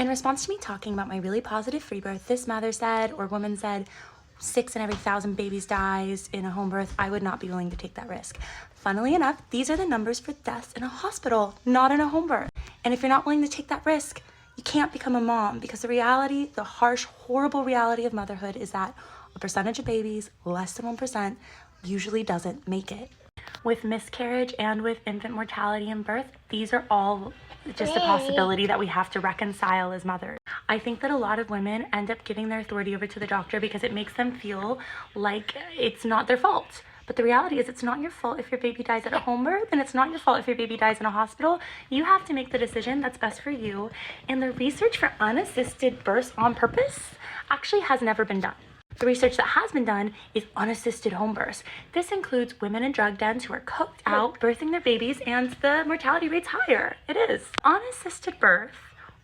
In response to me talking about my really positive free birth, this mother said, or woman said, 6 in every 1,000 babies dies in a home birth. I would not be willing to take that risk. Funnily enough, these are the numbers for deaths in a hospital, not in a home birth. And if you're not willing to take that risk, you can't become a mom, because the reality, the harsh, horrible reality of motherhood is that a percentage of babies, less than 1%, usually doesn't make it. With miscarriage and with infant mortality and birth, these are all just a possibility that we have to reconcile as mothers. I think that a lot of women end up giving their authority over to the doctor because it makes them feel like it's not their fault. But the reality is, it's not your fault if your baby dies at a home birth, and it's not your fault if your baby dies in a hospital. You have to make the decision that's best for you. And the research for unassisted births on purpose actually has never been done. The research that has been done is unassisted home births. This includes women in drug dens who are coked out, birthing their babies, and the mortality rate's higher. It is. Unassisted birth,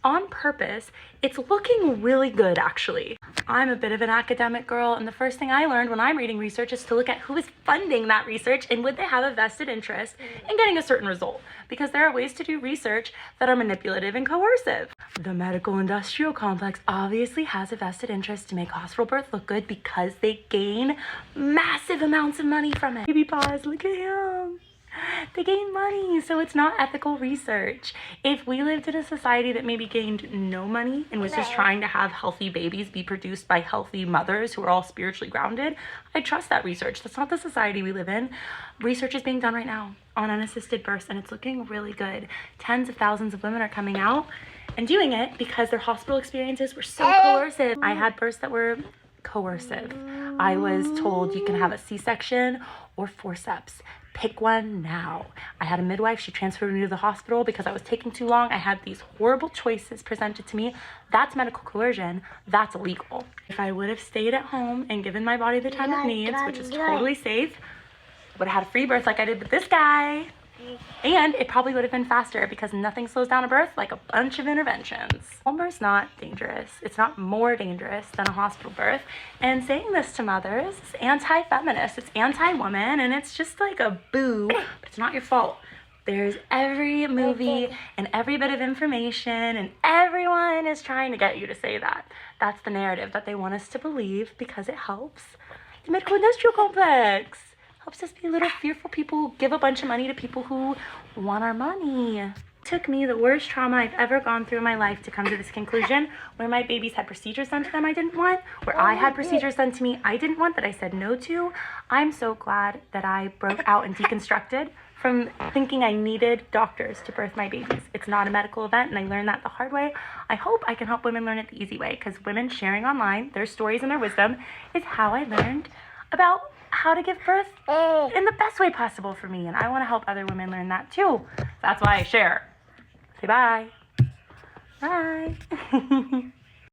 on purpose, it's looking really good, actually. I'm a bit of an academic girl, and the first thing I learned when I'm reading research is to look at who is funding that research and would they have a vested interest in getting a certain result, because there are ways to do research that are manipulative and coercive. The medical industrial complex obviously has a vested interest to make hospital birth look good because they gain massive amounts of money from it. Baby pause, look at him. They gain money, so it's not ethical research. If we lived in a society that maybe gained no money and was just trying to have healthy babies be produced by healthy mothers who are all spiritually grounded, I trust that research. That's not the society we live in. Research is being done right now on unassisted births, and it's looking really good. Tens of thousands of women are coming out and doing it because their hospital experiences were so coercive. I had births that were coercive. I was told you can have a C-section or forceps. Pick one now. I had a midwife. She transferred me to the hospital because I was taking too long. I had these horrible choices presented to me. That's medical coercion. That's illegal. If I would have stayed at home and given my body the time it needs, which is totally safe, I would have had a free birth like I did with this guy. And it probably would have been faster because nothing slows down a birth like a bunch of interventions. Home birth's not dangerous. It's not more dangerous than a hospital birth. And saying this to mothers is anti-feminist. It's anti-woman, and it's just like a boo. But it's not your fault. There's every movie and every bit of information, and everyone is trying to get you to say that. That's the narrative that they want us to believe because it helps the medical industrial complex. Helps us be little fearful people who give a bunch of money to people who want our money. It took me the worst trauma I've ever gone through in my life to come to this conclusion, where my babies had procedures done to them I didn't want, where I had procedures done to me I didn't want that I said no to. I'm so glad that I broke out and deconstructed from thinking I needed doctors to birth my babies. It's not a medical event, and I learned that the hard way. I hope I can help women learn it the easy way, because women sharing online their stories and their wisdom is how I learned about how to give birth in the best way possible for me, and I want to help other women learn that too. That's why I share. Say bye. Bye.